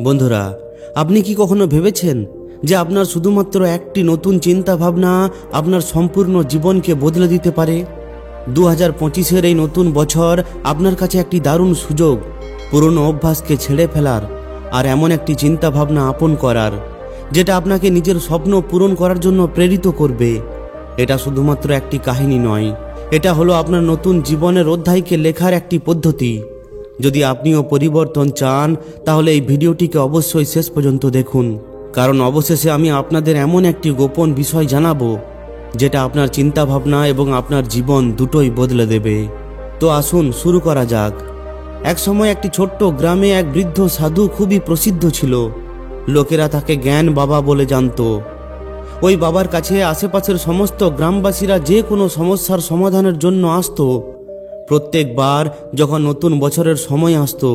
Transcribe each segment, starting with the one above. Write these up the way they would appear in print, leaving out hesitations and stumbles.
বন্ধুরা, আপনি কি কখনো ভেবেছেন যে আপনার শুধুমাত্র একটি নতুন চিন্তা ভাবনা আপনার সম্পূর্ণ জীবনকে বদলে দিতে পারে? 2025-এর এই নতুন বছর আপনার কাছে একটি দারুণ সুযোগ পুরনো অভ্যাসকে ছেড়ে ফেলার আর এমন একটি চিন্তা ভাবনা আপন করার যেটা আপনাকে নিজের স্বপ্ন পূরণ করার জন্য প্রেরিত করবে। এটা শুধুমাত্র একটি কাহিনী নয়, এটা হলো আপনার নতুন জীবনের অধ্যায়কে লেখার একটি পদ্ধতি। যদি আপনিও পরিবর্তন চান তাহলে এই ভিডিওটিকে অবশ্যই শেষ পর্যন্ত দেখুন, কারণ অবশেষে আমি আপনাদের এমন একটি গোপন বিষয় জানাবো যেটা আপনার চিন্তা ভাবনা এবং আপনার জীবন দুটোই বদলে দেবে। তো আসুন শুরু করা যাক। এক সময় একটি ছোট্ট গ্রামে এক বৃদ্ধ সাধু খুবই প্রসিদ্ধ ছিল। লোকেরা তাকে জ্ঞান বাবা বলে জানত। ওই বাবার কাছে আশেপাশের সমস্ত গ্রামবাসীরা যে কোনো সমস্যার সমাধানের জন্য আসতো। প্রত্যেকবার যখন নতুন বছরের সময় আসতো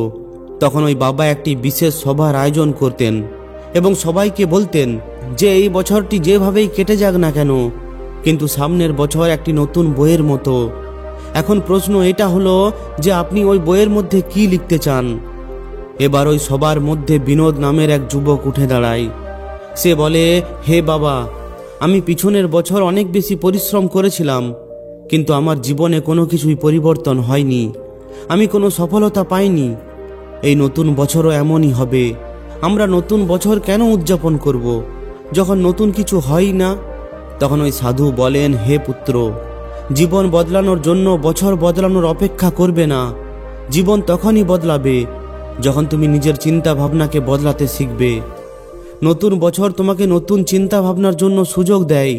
তখন ওই বাবা একটি বিশেষ সভার আয়োজন করতেন এবং সবাইকে বলতেন যে এই বছরটি যেভাবেই কেটে যাক না কেন, কিন্তু সামনের বছর একটি নতুন বইয়ের মতো। এখন প্রশ্ন এটা হলো যে আপনি ওই বইয়ের মধ্যে কি লিখতে চান? এবার ওই সবার মধ্যে বিনোদ নামের এক যুবক উঠে দাঁড়ায়। সে বলে, হে বাবা, আমি পিছনের বছর অনেক বেশি পরিশ্রম করেছিলাম, কিন্তু আমার জীবনে কোনো কিছুই পরিবর্তন হয়নি। আমি কোনো সফলতা পাইনি। এই নতুন বছরও এমনই হবে। আমরা নতুন বছর কেন উদযাপন করব যখন নতুন কিছু হয় না? তখন ওই সাধু বলেন, হে পুত্র, জীবন বদলানোর জন্য বছর বদলানোর অপেক্ষা করবে না। জীবন তখনই বদলাবে যখন তুমি নিজের চিন্তা ভাবনাকে বদলাতে শিখবে। নতুন বছর তোমাকে নতুন চিন্তা ভাবনার জন্য সুযোগ দেয়।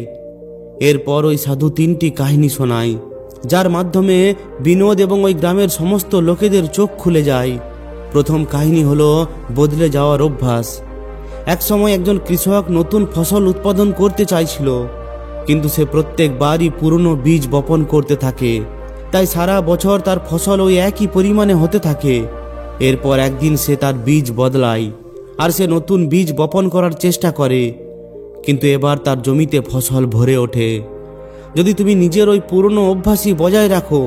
এরপর ওই সাধু 3টি কাহিনী শোনায়, যার মাধ্যমে বিনোদ এবং ওই গ্রামের সমস্ত লোকেদের চোখ খুলে যায়। প্রথম কাহিনী হলো বদলে যাওয়ার অভ্যাস। এক সময় একজন কৃষক নতুন ফসল উৎপাদন করতে চাইছিল, কিন্তু সে প্রত্যেকবারই পুরনো বীজ বপন করতে থাকে। তাই সারা বছর তার ফসল ওই একই পরিমাণে হতে থাকে। এরপর একদিন সে তার বীজ বদলায় আর সে নতুন বীজ বপন করার চেষ্টা করে, কিন্তু এবার তার জমিতে ফসল ভরে ওঠে। যদি তুমি নিজের ওই পুরনো অভ্যাসই বজায় রাখো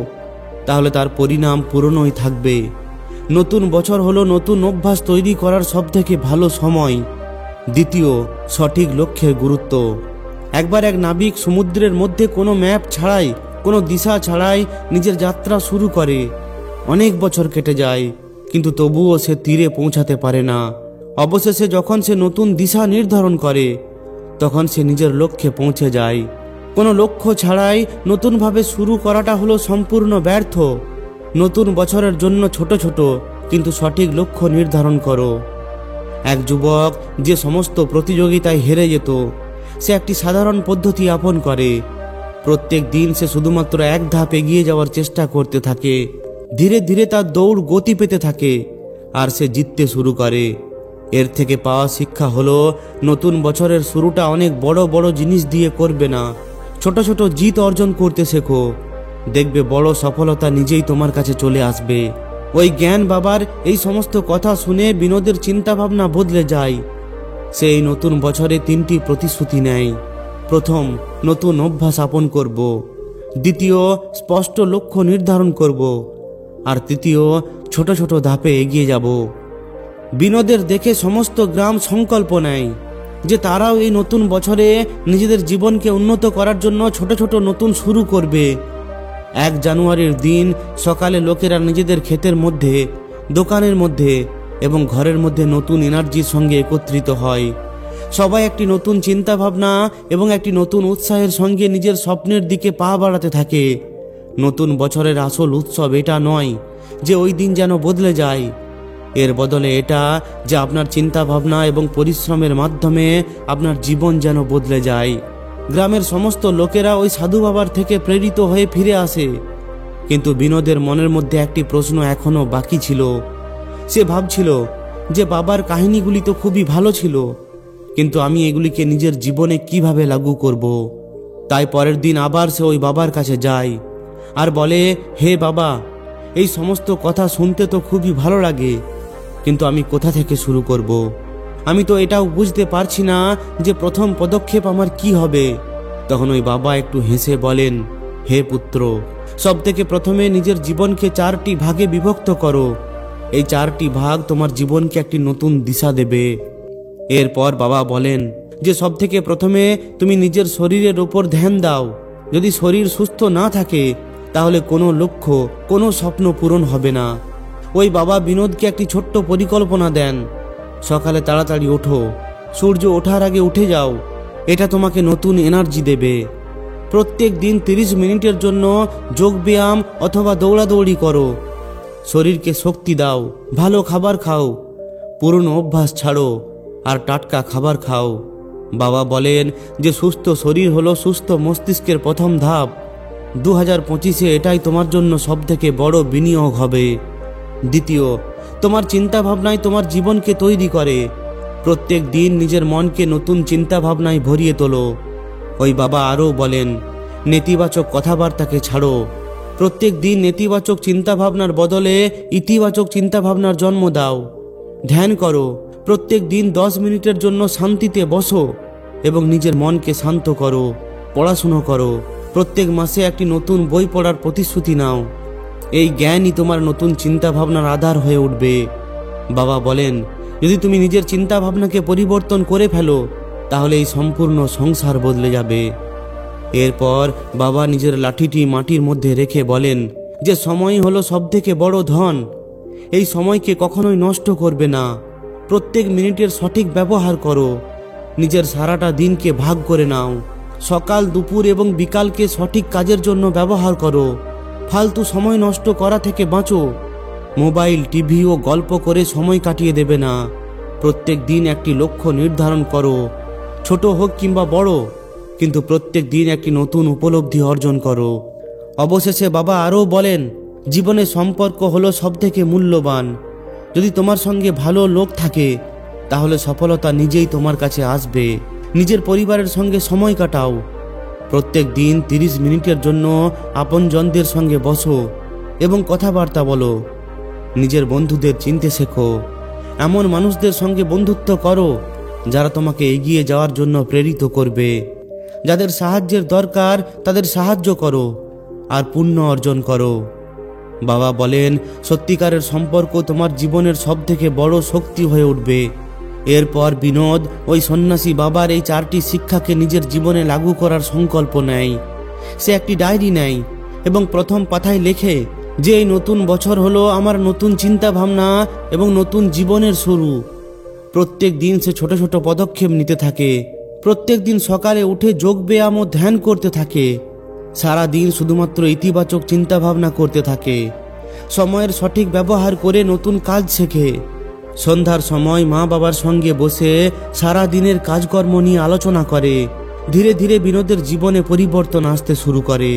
তাহলে তার পরিণাম পুরনোই থাকবে। নতুন বছর হলো নতুন অভ্যাস তৈরি করার সবথেকে ভালো সময়। দ্বিতীয়, সঠিক লক্ষ্যের গুরুত্ব। একবার এক নাবিক সমুদ্রের মধ্যে কোনো ম্যাপ ছাড়াই, কোনো দিশা ছাড়াই নিজের যাত্রা শুরু করে। অনেক বছর কেটে যায়, কিন্তু তবুও সে তীরে পৌঁছাতে পারে না। অবশেষে যখন সে নতুন দিশা নির্ধারণ করে তখন সে নিজের লক্ষ্যে পৌঁছে যায়। কোনো লক্ষ্য ছাড়াই নতুনভাবে শুরু করাটা হলো সম্পূর্ণ ব্যর্থ। নতুন বছরের জন্য ছোট ছোট কিন্তু সঠিক লক্ষ্য নির্ধারণ করো। এক যুবক যে সমস্ত প্রতিযোগিতায় হেরে যেত, সে একটি সাধারণ পদ্ধতি আপন করে। প্রত্যেক দিন সে শুধুমাত্র এক ধাপ এগিয়ে যাওয়ার চেষ্টা করতে থাকে। ধীরে ধীরে তার দৌড় গতি পেতে থাকে আর সে জিততে শুরু করে। এর থেকে পাওয়া শিক্ষা হলো, নতুন বছরের শুরুটা অনেক বড় বড় জিনিস দিয়ে করবে না, ছোট ছোট জিত অর্জন করতে শেখো। দেখবে বড় সফলতা নিজেই তোমার কাছে চলে আসবে। ওই জ্ঞান বাবার এই সমস্ত কথা শুনে বিনোদের চিন্তাভাবনা বদলে যায়। সে এই নতুন বছরে 3টি প্রতিশ্রুতি নেয়। প্রথম, নতুন অভ্যাস আপন করব। দ্বিতীয়, স্পষ্ট লক্ষ্য নির্ধারণ করব। আর তৃতীয়, ছোট ছোট ধাপে এগিয়ে যাব। বিনোদের দেখে সমস্ত গ্রাম সংকল্প নেয় যে তারাও এই নতুন বছরে নিজেদের জীবনকে উন্নত করার জন্য ছোট ছোট নতুন শুরু করবে। 1 জানুয়ারির দিন সকালে লোকেরা নিজেদের ক্ষেতের মধ্যে, দোকানের মধ্যে এবং ঘরের মধ্যে নতুন এনার্জির সঙ্গে একত্রিত হয়। সবাই একটি নতুন চিন্তা ভাবনা এবং একটি নতুন উৎসাহের সঙ্গে নিজের স্বপ্নের দিকে পা বাড়াতে থাকে। নতুন বছরের আসল উৎসব এটা নয় যে ওই দিন যেন বদলে যায়। এর বদলে এটা যে আপনার চিন্তা ভাবনা এবং পরিশ্রমের মাধ্যমে আপনার জীবন যেন বদলে যায়। গ্রামের সমস্ত লোকেরা ওই সাধু বাবার থেকে প্রেরিত হয়ে ফিরে আসে, কিন্তু বিনোদের মনের মধ্যে একটি প্রশ্ন এখনো বাকি ছিল। সে ভাবছিল যে বাবার কাহিনীগুলি তো খুবই ভালো ছিল, কিন্তু আমি এগুলিকে নিজের জীবনে কিভাবে লাগু করব? তাই পরের দিন আবার সে ওই বাবার কাছে যায় আর বলে, হে বাবা, এই সমস্ত কথা শুনতে তো খুবই ভালো লাগে, কিন্তু আমি কোথা থেকে শুরু করব? আমি তো এটাও বুঝতে পারছি না যে প্রথম পদক্ষেপ আমার কি হবে। তখন ওই বাবা একটু হেসে বলেন, হে পুত্র, সবথেকে প্রথমে নিজের জীবনকে 4টি ভাগে বিভক্ত করো। এই 4টি ভাগ তোমার জীবনকে একটি নতুন দিশা দেবে। এরপর বাবা বলেন যে সবথেকে প্রথমে তুমি নিজের শরীরের উপর ধ্যান দাও। যদি শরীর সুস্থ না থাকে তাহলে কোনো লক্ষ্য, কোনো স্বপ্ন পূরণ হবে না। ওই বাবা বিনোদকে একটি ছোট্ট পরিকল্পনা দেন। সকালে তাড়াতাড়ি ওঠো, সূর্য ওঠার আগে উঠে যাও। এটা তোমাকে নতুন এনার্জি দেবে। প্রত্যেক দিন 30 মিনিটের জন্য যোগব্যায়াম অথবা দৌড়াদৌড়ি করো। শরীরকে শক্তি দাও, ভালো খাবার খাও, পুরনো অভ্যাস ছাড়ো আর টাটকা খাবার খাও। বাবা বলেন যে সুস্থ শরীর হলো সুস্থ মস্তিষ্কের প্রথম ধাপ। 2025-এ এটাই তোমার জন্য সবথেকে বড় বিনিয়োগ হবে। দ্বিতীয়, তোমার চিন্তাভাবনাই তোমার জীবনকে তৈরি করে। প্রত্যেক দিন নিজের মনকে নতুন চিন্তাভাবনায় ভরিয়ে তোলো। ওই বাবা আরও বলেন, নেতিবাচক কথাবার্তাকে ছাড়ো। প্রত্যেক দিন নেতিবাচক চিন্তাভাবনার বদলে ইতিবাচক চিন্তাভাবনার জন্ম দাও। ধ্যান করো, প্রত্যেক দিন 10 মিনিটের জন্য শান্তিতে বসো এবং নিজের মনকে শান্ত করো। পড়াশুনো করো, প্রত্যেক মাসে একটি নতুন বই পড়ার প্রতিশ্রুতি নাও। এই জ্ঞানই তোমার নতুন চিন্তাভাবনার আধার হয়ে উঠবে। বাবা বলেন, যদি তুমি নিজের চিন্তাভাবনাকে পরিবর্তন করে ফেলো তাহলে এই সম্পূর্ণ সংসার বদলে যাবে। এরপর বাবা নিজের লাঠিটি মাটির মধ্যে রেখে বলেন যে সময় হলো সবথেকে বড় ধন। এই সময়কে কখনোই নষ্ট করবে না। প্রত্যেক মিনিটের সঠিক ব্যবহার করো। নিজের সারাটা দিনকে ভাগ করে নাও। সকাল, দুপুর এবং বিকালকে সঠিক কাজের জন্য ব্যবহার করো। ফালতু সময় নষ্ট করা থেকে বাঁচো। মোবাইল, টিভি ও গল্প করে সময় কাটিয়ে দেবে না। প্রত্যেক দিন একটি লক্ষ্য নির্ধারণ করো, ছোট হোক কিংবা বড়, কিন্তু প্রত্যেক দিন একটি নতুন উপলব্ধি অর্জন করো। অবশেষে বাবা আরও বলেন, জীবনে সম্পর্ক হলো সবথেকে মূল্যবান। যদি তোমার সঙ্গে ভালো লোক থাকে তাহলে সফলতা নিজেই তোমার কাছে আসবে। নিজের পরিবারের সঙ্গে সময় কাটাও। প্রত্যেক দিন 30 মিনিটের জন্য আপনজনদের সঙ্গে বসো এবং কথাবার্তা বলো। নিজের বন্ধুদের চিনতে শেখো। এমন মানুষদের সঙ্গে বন্ধুত্ব করো যারা তোমাকে এগিয়ে যাওয়ার জন্য প্রেরিত করবে। যাদের সাহায্যের দরকার তাদের সাহায্য করো আর পুণ্য অর্জন করো। বাবা বলেন, সত্যিকারের সম্পর্ক তোমার জীবনের সবথেকে বড় শক্তি হয়ে উঠবে। এরপর বিনোদ ওই সন্ন্যাসী বাবার এই 4টি শিক্ষাকে নিজের জীবনে লাগু করার সংকল্প নেয়। সে একটি ডায়েরি নেয় এবং প্রথম পাতায় লেখে যে এই নতুন বছর হলো আমার নতুন চিন্তা ভাবনা এবং নতুন জীবনের শুরু। প্রত্যেক দিন সে ছোট ছোট পদক্ষেপ নিতে থাকে। প্রত্যেক দিন সকালে উঠে যোগব্যায়াম ও ধ্যান করতে থাকে। সারা দিন শুধুমাত্র ইতিবাচক চিন্তা ভাবনা করতে থাকে। সময়ের সঠিক ব্যবহার করে নতুন কাজ শেখে। সন্ধ্যার সময় মা বাবার সঙ্গে বসে সারা দিনের কাজকর্ম নিয়ে আলোচনা করে। ধীরে ধীরে বিনোদের জীবনে পরিবর্তন আসতে শুরু করে।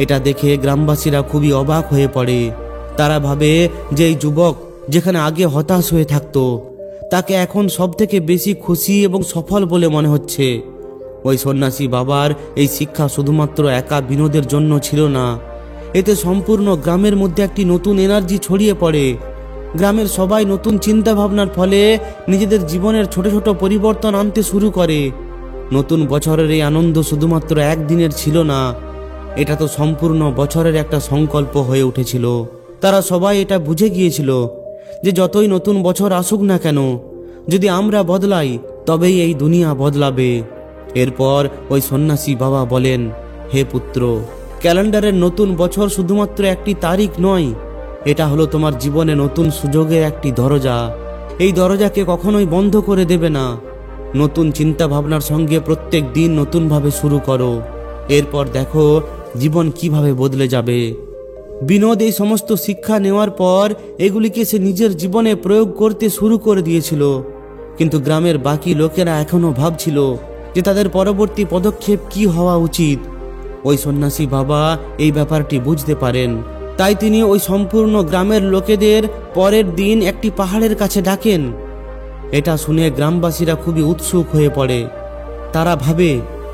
এটা দেখে গ্রামবাসীরা খুবই অবাক হয়ে পড়ে। তারা ভাবে যে এই যুবক যেখানে আগে হতাশ হয়ে থাকতো তাকে এখন সবথেকে বেশি খুশি এবং সফল বলে মনে হচ্ছে। ওই সন্ন্যাসী বাবার এই শিক্ষা শুধুমাত্র একা বিনোদের জন্য ছিল না, এতে সম্পূর্ণ গ্রামের মধ্যে একটি নতুন এনার্জি ছড়িয়ে পড়ে। গ্রামের সবাই নতুন চিন্তা ভাবনার ফলে নিজেদের জীবনের ছোট ছোট পরিবর্তন আনতে শুরু করে। নতুন বছরের এই আনন্দ শুধুমাত্র একদিনের ছিল না, এটা তো সম্পূর্ণ বছরের একটা সংকল্প হয়ে উঠেছিল। তারা সবাই এটা বুঝে গিয়েছিল যে যতই নতুন বছর আসুক না কেন, যদি আমরা বদলাই তবেই এই দুনিয়া বদলাবে। এরপর ওই সন্ন্যাসী বাবা বলেন, হে পুত্র, ক্যালেন্ডারের নতুন বছর শুধুমাত্র একটি তারিখ নয়, এটা হলো তোমার জীবনে নতুন সুযোগের একটি দরজা। এই দরজাকে কখনোই বন্ধ করে দেবে না। নতুন চিন্তা ভাবনার সঙ্গে প্রত্যেক দিন নতুনভাবে শুরু করো। এরপর দেখো জীবন কিভাবে বদলে যাবে। বিনোদ এই সমস্ত শিক্ষা নেওয়ার পর এগুলিকে সে নিজের জীবনে প্রয়োগ করতে শুরু করে দিয়েছিল। কিন্তু গ্রামের বাকি লোকেরা এখনো ভাবছিল যে তাদের পরবর্তী পদক্ষেপ কি হওয়া উচিত। ওই সন্ন্যাসী বাবা এই ব্যাপারটি বুঝতে পারেন, তাই তিনি ওই সম্পূর্ণ গ্রামের লোকেদের পরের দিন একটি পাহাড়ের কাছে ডাকেন। এটা শুনে গ্রামবাসীরা খুবই উৎসুক হয়ে পড়ে। তারা ভাবে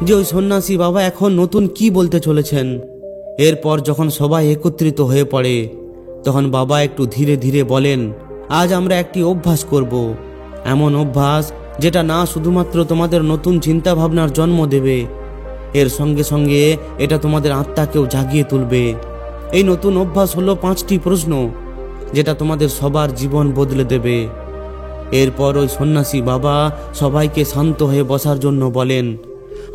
যে ওই সন্ন্যাসী বাবা এখন নতুন কি বলতে চলেছেন। এরপর যখন সবাই একত্রিত হয়ে পড়ে তখন বাবা একটু ধীরে ধীরে বলেন, আজ আমরা একটি অভ্যাস করব, এমন অভ্যাস যেটা না শুধুমাত্র তোমাদের নতুন চিন্তা ভাবনার জন্ম দেবে, এর সঙ্গে সঙ্গে এটা তোমাদের আত্মাকেও জাগিয়ে তুলবে। এই নতুন অভ্যাস হলো 5টি প্রশ্ন, যেটা তোমাদের সবার জীবন বদলে দেবে। এরপর ওই সন্ন্যাসী বাবা সবাইকে শান্ত হয়ে বসার জন্য বলেন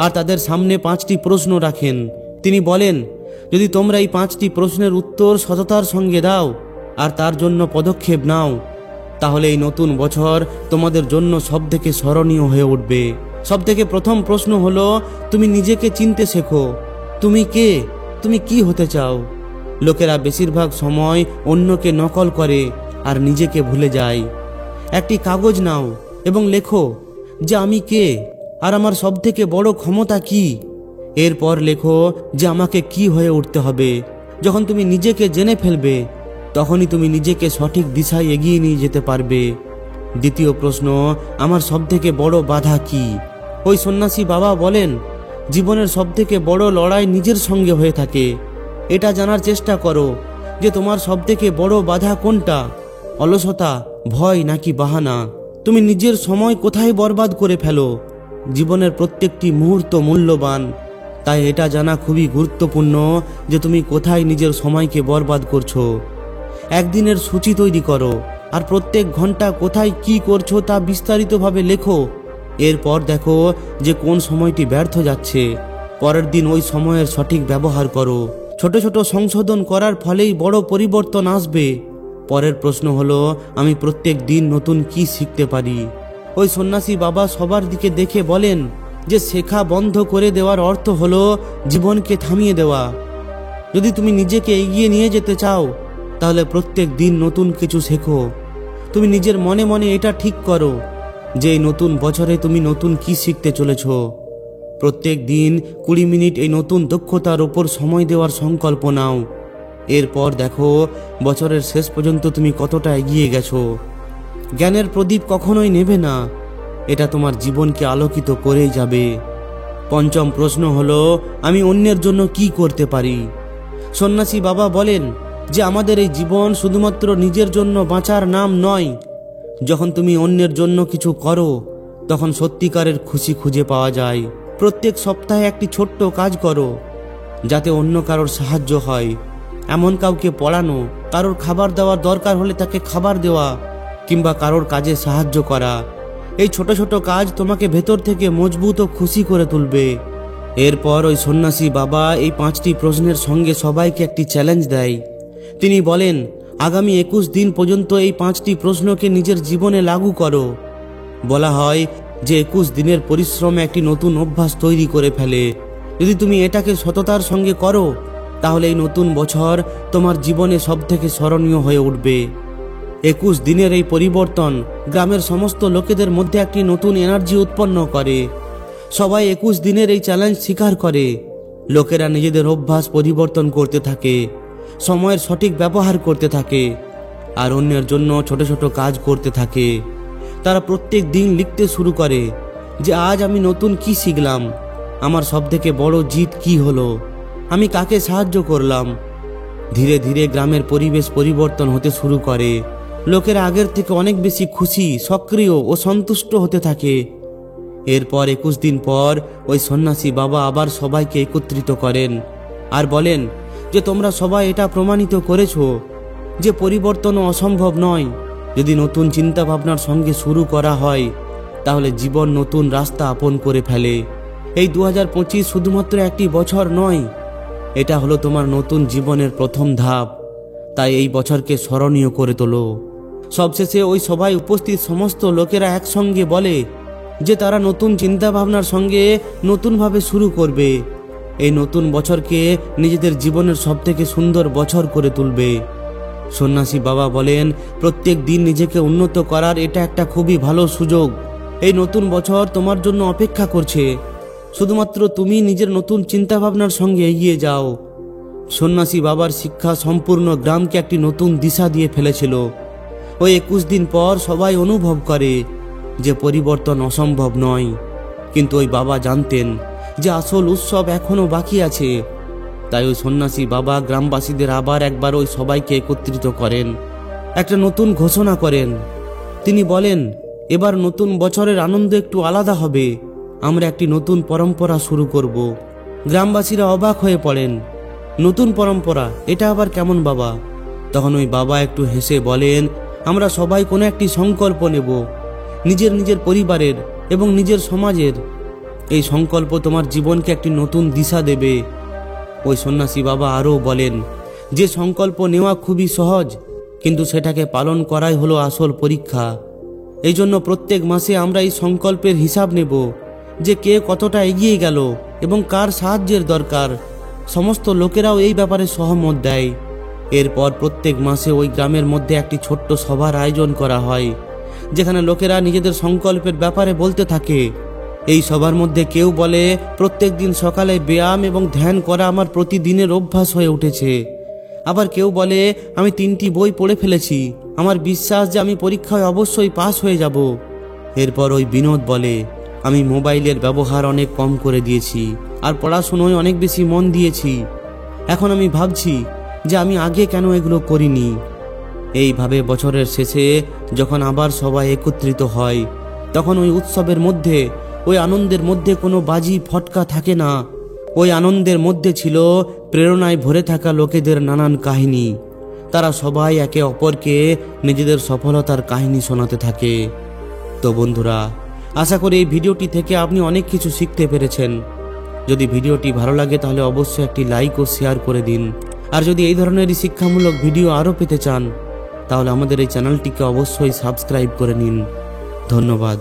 আর তাদের সামনে 5টি প্রশ্ন রাখেন। তিনি বলেন, যদি তোমরা এই 5টি প্রশ্নের উত্তর সততার সঙ্গে দাও আর তার জন্য পদক্ষেপ নাও, তাহলে এই নতুন বছর তোমাদের জন্য সবথেকে স্মরণীয় হয়ে উঠবে। সবথেকে প্রথম প্রশ্ন হলো, তুমি নিজেকে চিনতে শেখো। তুমি কে? তুমি কি হতে চাও? লোকেরা বেশিরভাগ সময় অন্যকে নকল করে আর নিজেকে ভুলে যায়। একটি কাগজ নাও এবং লেখো যে আমি কে আর আমার সবথেকে বড় ক্ষমতা কি। এরপর লেখো যে আমাকে কি হয়ে উঠতে হবে। যখন তুমি নিজেকে জেনে ফেলবে, তখনই তুমি নিজেকে সঠিক দিশায় এগিয়ে নিয়ে যেতে পারবে। দ্বিতীয় প্রশ্ন, আমার সবথেকে বড় বাধা কি? ওই সন্ন্যাসী বাবা বলেন, জীবনের সবথেকে বড় লড়াই নিজের সঙ্গে হয়ে থাকে। এটা জানার চেষ্টা করো যে তোমার সবথেকে বড় বাধা কোনটা, অলসতা, ভয় নাকি বাহানা। তুমি নিজের সময় কোথায় বরবাদ করে ফেলো? জীবনের প্রত্যেকটি মুহূর্ত মূল্যবান, তাই এটা জানা খুবই গুরুত্বপূর্ণ যে তুমি কোথায় নিজের সময়কে বরবাদ করছো। একদিনের সূচি তৈরি করো আর প্রত্যেক ঘন্টা কোথায় কি করছো তা বিস্তারিতভাবে লেখো। এরপর দেখো যে কোন সময়টি ব্যর্থ যাচ্ছে। পরের দিন ওই সময়ের সঠিক ব্যবহার করো। ছোট ছোট সংশোধন করার ফলেই বড় পরিবর্তন আসবে। পরের প্রশ্ন হলো, আমি প্রত্যেক দিন নতুন কি শিখতে পারি? ওই সন্ন্যাসী বাবা সবার দিকে দেখে বলেন যে শেখা বন্ধ করে দেওয়ার অর্থ হলো জীবনকে থামিয়ে দেওয়া। যদি তুমি নিজেকে এগিয়ে নিয়ে যেতে চাও, তাহলে প্রত্যেক দিন নতুন কিছু শেখো। তুমি নিজের মনে মনে এটা ঠিক করো যে এই নতুন বছরে তুমি নতুন কি শিখতে চলেছ। প্রত্যেক দিন 20 মিনিট এই নতুন দক্ষতার ওপর সময় দেওয়ার সংকল্প নাও। এরপর দেখো বছরের শেষ পর্যন্ত তুমি কতটা এগিয়ে গেছো। জ্ঞানের প্রদীপ কখনোই নেবে না, এটা তোমার জীবনকে আলোকিত করেই যাবে। পঞ্চম প্রশ্ন হলো, আমি অন্যের জন্য কি করতে পারি? সন্ন্যাসী বাবা বলেন যে আমাদের এই জীবন শুধুমাত্র নিজের জন্য বাঁচার নাম নয়। যখন তুমি অন্যের জন্য কিছু করো, তখন সত্যিকারের খুশি খুঁজে পাওয়া যায়। প্রত্যেক সপ্তাহে একটি ছোট্ট কাজ করো যাতে অন্য কারোর সাহায্য হয়। এমন কাউকে পড়ানো, কারোর খাবার দেওয়ার দরকার হলে তাকে খাবার দেওয়া, কিংবা কারোর কাজে সাহায্য করা। এই ছোট ছোট কাজ তোমাকে ভেতর থেকে মজবুত ও খুশি করে তুলবে। এরপর ওই সন্ন্যাসী বাবা এই 5টি প্রশ্নের সঙ্গে সবাইকে একটি চ্যালেঞ্জ দেয়। তিনি বলেন, আগামী 21 দিন পর্যন্ত এই 5টি প্রশ্নকে নিজের জীবনে লাগু করো। বলা হয় যে 21 দিনের পরিশ্রমে একটি নতুন অভ্যাস তৈরি করে ফেলে। যদি তুমি এটাকে সততার সঙ্গে করো, তাহলে এই নতুন বছর তোমার জীবনে সবথেকে স্মরণীয় হয়ে উঠবে। 21 দিনের এই পরিবর্তন গ্রামের সমস্ত লোকেদের মধ্যে একটি নতুন এনার্জি উৎপন্ন করে। সবাই 21 দিনের এই চ্যালেঞ্জ স্বীকার করে। লোকেরা নিজেদের অভ্যাস পরিবর্তন করতে থাকে, সময়ের সঠিক ব্যবহার করতে থাকে আর অন্যের জন্য ছোট ছোট কাজ করতে থাকে। তারা প্রত্যেক দিন লিখতে শুরু করে যে আজ আমি নতুন কি শিখলাম, আমার সবথেকে বড় জিত কি হলো, আমি কাকে সাহায্য করলাম। ধীরে ধীরে গ্রামের পরিবেশ পরিবর্তন হতে শুরু করে। লোকেরা আগের থেকে অনেক বেশি খুশি, সক্রিয় ও সন্তুষ্ট হতে থাকে। এরপর 21 দিন পর ওই সন্ন্যাসী বাবা আবার সবাইকে একত্রিত করেন আর বলেন যে তোমরা সবাই এটা প্রমাণিত করেছো যে পরিবর্তন অসম্ভব নয়। যদি নতুন চিন্তা ভাবনার সঙ্গে শুরু করা হয়, তাহলে জীবন নতুন রাস্তা আপন করে ফেলে। এই 2025 শুধুমাত্র একটি বছর নয়, এটা হলো তোমার নতুন জীবনের প্রথম ধাপ। তাই এই বছরকে স্মরণীয় করে তোলো। সবশেষে ওই সভায় উপস্থিত সমস্ত লোকেরা একসঙ্গে বলে যে তারা নতুন চিন্তা ভাবনার সঙ্গে নতুনভাবে শুরু করবে। এই নতুন বছরকে নিজেদের জীবনের সবথেকে সুন্দর বছর করে তুলবে। সন্ন্যাসী বাবা বলেন, প্রত্যেক দিন নিজেকে উন্নত করার এটা একটা খুবই ভালো সুযোগ। এই নতুন বছর তোমার জন্য অপেক্ষা করছে, শুধুমাত্র তুমি নিজের নতুন চিন্তা ভাবনার সঙ্গে এগিয়ে যাও। সন্ন্যাসী বাবার শিক্ষা সম্পূর্ণ গ্রামকে একটি নতুন দিশা দিয়ে ফেলেছিল। ওই 21 দিন পর সবাই অনুভব করে যে পরিবর্তন অসম্ভব নয়, কিন্তু ওই বাবা জানতেন যে আসল উৎসব এখনো বাকি আছে। তাই ওই সন্ন্যাসী বাবা গ্রামবাসীদের আবার একবার ওই সবাইকে একত্রিত করেন, একটা নতুন ঘোষণা করেন। তিনি বলেন, এবার নতুন বছরের আনন্দ একটু আলাদা হবে। আমরা একটি নতুন পরম্পরা শুরু করব। গ্রামবাসীরা অবাক হয়ে পড়েন। নতুন পরম্পরা, এটা আবার কেমন বাবা? তখন ওই বাবা একটু হেসে বলেন, আমরা সবাই কোনো একটি সংকল্প নেব, নিজের নিজের পরিবারের এবং নিজের সমাজের। এই সংকল্প তোমার জীবনকে একটি নতুন দিশা দেবে। ওই সন্ন্যাসী বাবা আরও বলেন যে সংকল্প নেওয়া খুবই সহজ, কিন্তু সেটাকে পালন করাই হলো আসল পরীক্ষা। এই জন্য প্রত্যেক মাসে আমরা এই সংকল্পের হিসাব নেব যে কে কতটা এগিয়ে গেল এবং কার সাহায্যের দরকার। সমস্ত লোকেরাও এই ব্যাপারে সহমত দেয়। এরপর প্রত্যেক মাসে ওই গ্রামের মধ্যে একটি ছোট্ট সভার আয়োজন করা হয়, যেখানে লোকেরা নিজেদের সংকল্পের ব্যাপারে বলতে থাকে। এই সভার মধ্যে কেউ বলে, প্রত্যেক দিন সকালে ব্যায়াম এবং ধ্যান করা আমার প্রতিদিনের অভ্যাস হয়ে উঠেছে। আবার কেউ বলে, আমি 3টি বই পড়ে ফেলেছি, আমার বিশ্বাস যে আমি পরীক্ষায় অবশ্যই পাস হয়ে যাব। এরপর ওই বিনোদ বলে, আমি মোবাইলের ব্যবহার অনেক কম করে দিয়েছি আর পড়াশুনোয় অনেক বেশি মন দিয়েছি। এখন আমি ভাবছি যে আমি আগে কেন এগুলো করিনি। এইভাবে বছরের শেষে যখন আবার সবাই একত্রিত হয়, তখন ওই উৎসবের মধ্যে, ওই আনন্দের মধ্যে কোনো বাজি ফটকা থাকে না। ওই আনন্দের মধ্যে ছিল প্রেরণায় ভরে থাকা লোকেদের নানান কাহিনী। তারা সবাই একে অপরকে নিজেদের সফলতার কাহিনী শোনাতে থাকে। তো বন্ধুরা, আশা করি এই ভিডিওটি থেকে আপনি অনেক কিছু শিখতে পেরেছেন। যদি ভিডিওটি ভালো লাগে তাহলে অবশ্যই একটি লাইক ও শেয়ার করে দিন। আর যদি এই ধরনেরই শিক্ষামূলক ভিডিও আরও পেতে চান তাহলে আমাদের এই চ্যানেলটিকে অবশ্যই সাবস্ক্রাইব করে নিন। ধন্যবাদ।